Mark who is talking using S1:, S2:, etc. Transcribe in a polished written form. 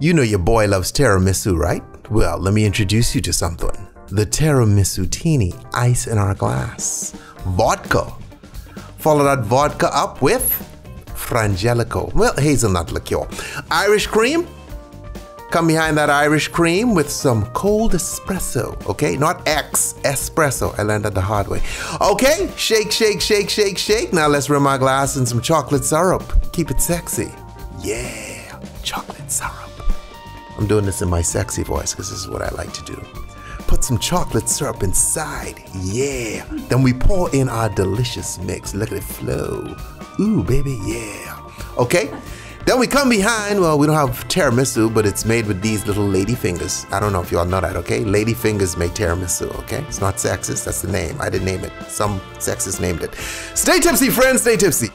S1: You know your boy loves tiramisu, right? Well, let me introduce you to something. The Tiramisutini, ice in our glass. Vodka. Follow that vodka up with Frangelico, well, hazelnut liqueur. Irish cream. Come behind that Irish cream with some cold espresso, okay? Not X, espresso. I learned that the hard way. Okay, shake, shake, shake, shake, shake. Now let's rim our glass in some chocolate syrup. Keep it sexy. Yeah, chocolate syrup. I'm doing this in my sexy voice because this is what I like to do. Put some chocolate syrup inside, yeah. Then we pour in our delicious mix. Look at it flow. Ooh, baby, yeah. Okay, then we come behind, well, we don't have tiramisu, but it's made with these little lady fingers. I don't know if you all know that, okay? Lady fingers make tiramisu, okay? It's not sexist, that's the name. I didn't name it. Some sexist named it. Stay tipsy, friends, stay tipsy.